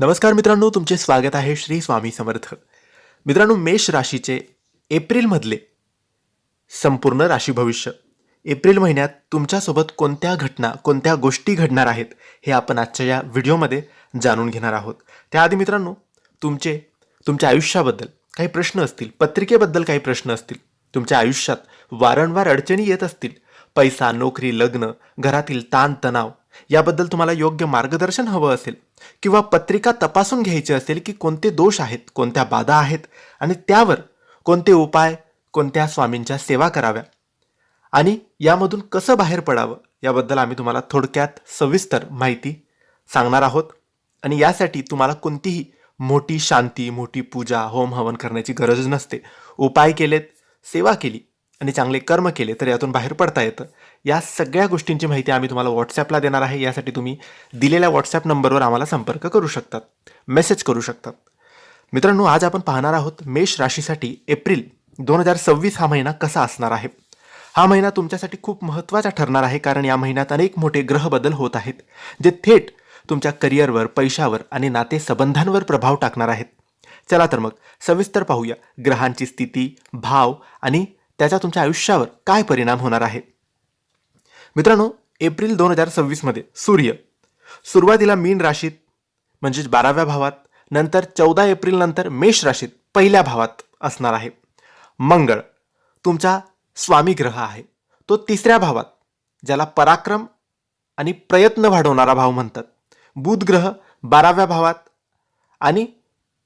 नमस्कार मित्रांनो, तुमचे स्वागत आहे श्री स्वामी समर्थ. मित्रांनो, मेष राशीचे एप्रिलमधले संपूर्ण राशी भविष्य. एप्रिल महिन्यात तुमच्यासोबत कोणत्या घटना, कोणत्या गोष्टी घडणार आहेत हे आपण आजच्या या व्हिडिओमध्ये जाणून घेणार आहोत. त्याआधी मित्रांनो, तुमच्या आयुष्याबद्दल काही प्रश्न असतील, पत्रिकेबद्दल काही प्रश्न असतील, तुमच्या आयुष्यात वारंवार अडचणी येत असतील, पैसा, नोकरी, लग्न, घरातील ताणतणाव याबद्दल तुम्हाला योग्य मार्गदर्शन हवं असेल किंवा पत्रिका तपासून घ्यायची असेल की कोणते दोष आहेत, कोणत्या बाधा आहेत आणि त्यावर कोणते उपाय, कोणत्या स्वामींच्या सेवा कराव्या आणि यामधून कसं बाहेर पडावं याबद्दल आम्ही तुम्हाला थोडक्यात सविस्तर माहिती सांगणार आहोत. आणि यासाठी तुम्हाला कोणतीही मोठी शांती, मोठी पूजा, होम हवन करण्याची गरज नसते. उपाय केलेत, सेवा केली आणि चांगले कर्म केले तर यातून बाहेर पडता येतं. या सगळ्या गोष्टींची माहिती आम्ही तुम्हाला व्हॉट्सॲपला देणार आहे. यासाठी तुम्ही दिलेल्या व्हॉट्सॲप नंबरवर आम्हाला संपर्क करू शकतात, मेसेज करू शकतात. मित्रांनो, आज आपण पाहणार आहोत मेष राशीसाठी एप्रिल 2026 हा महिना कसा असणार आहे. हा महिना तुमच्यासाठी खूप महत्त्वाचा ठरणार आहे, कारण या महिन्यात अनेक मोठे ग्रह बदल होत आहेत जे थेट तुमच्या करिअरवर, पैशावर आणि नातेसंबंधांवर प्रभाव टाकणार आहेत. चला तर मग सविस्तर पाहूया ग्रहांची स्थिती, भाव आणि त्याचा तुमच्या आयुष्यावर काय परिणाम होणार आहे. मित्रांनो, एप्रिल 2026 मध्ये सूर्य सुरुवातीला मीन राशीत म्हणजेच 12व्या भावात, नंतर 14 एप्रिल नंतर मेष राशीत पहिल्या भावात असणार आहे. मंगळ तुमचा स्वामी ग्रह आहे, तो 3ऱ्या भावात, ज्याला पराक्रम आणि प्रयत्न वाढवणारा भाव म्हणतात. बुध ग्रह 12व्या भावात आणि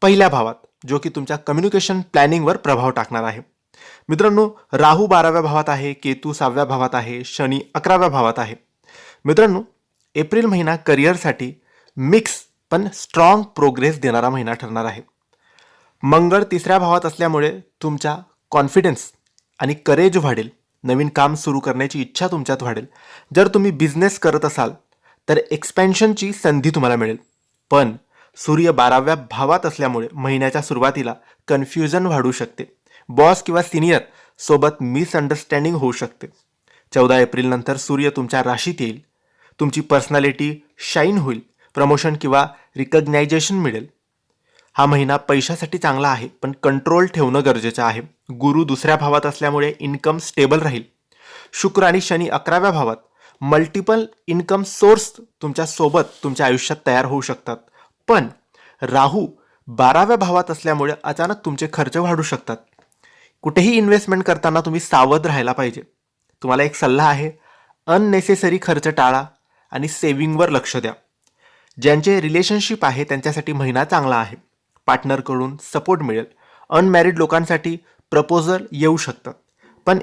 पहिल्या भावात, जो की तुमच्या कम्युनिकेशन प्लॅनिंगवर प्रभाव टाकणार आहे. मित्रांनो, राहू 12व्या भावात आहे, केतू 6व्या भावात आहे, शनी 11व्या भावात आहे. मित्रांनो, एप्रिल महिना करिअरसाठी मिक्स पण स्ट्रॉंग प्रोग्रेस देणारा महिना ठरणार आहे. मंगळ 3ऱ्या भावात असल्यामुळे तुमचा कॉन्फिडन्स आणि करेज वाढेल. नवीन काम सुरू करण्याची इच्छा तुमच्यात वाढेल. जर तुम्ही बिझनेस करत असाल तर एक्सपेन्शनची संधी तुम्हाला मिळेल. पण सूर्य 12व्या भावात असल्यामुळे महिन्याच्या सुरुवातीला कन्फ्युजन वाढू शकते. बॉस किंवा सिनियर सोबत मिसअंडरस्टँडिंग होऊ शकते. 14 एप्रिल नंतर सूर्य तुमच्या राशीत येईल. तुमची पर्सनॅलिटी शाईन होईल. प्रमोशन किंवा रिकग्नायझेशन मिळेल. हा महिना पैशासाठी चांगला आहे, पण कंट्रोल ठेवणं गरजेचं आहे. गुरु 2ऱ्या भावात असल्यामुळे इन्कम स्टेबल राहील. शुक्र आणि शनी 11व्या भावात, मल्टिपल इन्कम सोर्स तुमच्या सोबत तुमच्या आयुष्यात तयार होऊ शकतात. पण राहू 12व्या भावात असल्यामुळे अचानक तुमचे खर्च वाढू शकतात. कुठेही इन्व्हेस्टमेंट करताना तुम्ही सावध राहायला पाहिजे. तुम्हाला एक सल्ला आहे, अननेसेसरी खर्च टाळा आणि सेव्हिंगवर लक्ष द्या. ज्यांचे रिलेशनशिप आहे त्यांच्यासाठी महिना चांगला आहे. पार्टनरकडून सपोर्ट मिळेल. अनमॅरिड लोकांसाठी प्रपोजल येऊ शकतात, पण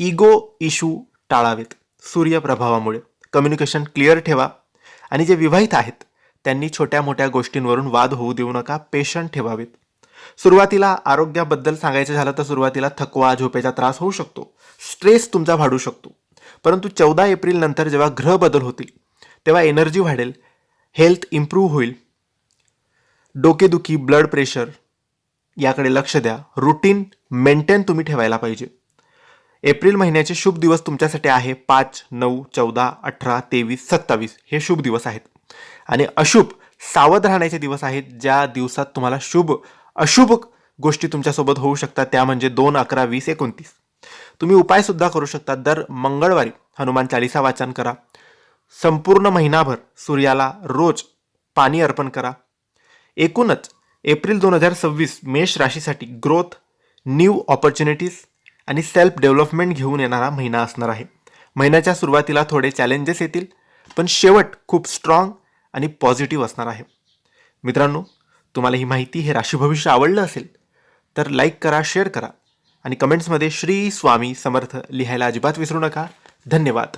इगो इश्यू टाळावेत. सूर्यप्रभावामुळे कम्युनिकेशन क्लिअर ठेवा. आणि जे विवाहित आहेत त्यांनी छोट्या मोठ्या गोष्टींवरून वाद होऊ देऊ नका. पेशंट ठेवावेत. सुरुवातीला आरोग्याबद्दल सांगायचं झालं तर सुरुवातीला थकवा, झोपेचा त्रास होऊ शकतो. स्ट्रेस तुमचा वाढू शकतो. परंतु 14 एप्रिल नंतर जेव्हा ग्रह बदल होतील तेव्हा एनर्जी वाढेल, हेल्थ इम्प्रूव्ह होईल. डोकेदुखी, ब्लड प्रेशर याकडे लक्ष द्या. रुटीन मेंटेन तुम्ही ठेवायला पाहिजे. एप्रिल महिन्याचे शुभ दिवस तुमच्यासाठी आहे 5, 9, 14, 18, 23, 27 हे शुभ दिवस आहेत. आणि अशुभ, सावध राहण्याचे दिवस आहेत. ज्या दिवसात तुम्हाला अशुभ गोष्टी तुमच्यासोबत होऊ शकतात त्या म्हणजे 2, 11, 20, 29. तुम्ही उपायसुद्धा करू शकता. दर मंगळवारी हनुमान चालीसा वाचन करा. संपूर्ण महिनाभर सूर्याला रोज पाणी अर्पण करा. एकूणच एप्रिल 2026 मेष राशीसाठी ग्रोथ, न्यू ऑपॉर्च्युनिटीज आणि सेल्फ डेव्हलपमेंट घेऊन येणारा महिना असणार आहे. महिन्याच्या सुरुवातीला थोडे चॅलेंजेस येतील, पण शेवट खूप स्ट्रॉंग आणि पॉझिटिव्ह असणार आहे. मित्रांनो, तुम्हाला ही माहिती, हे राशी भविष्य आवडलं असेल तर लाईक करा, शेअर करा आणि कमेंट्समध्ये श्री स्वामी समर्थ लिहायला अजिबात विसरू नका. धन्यवाद.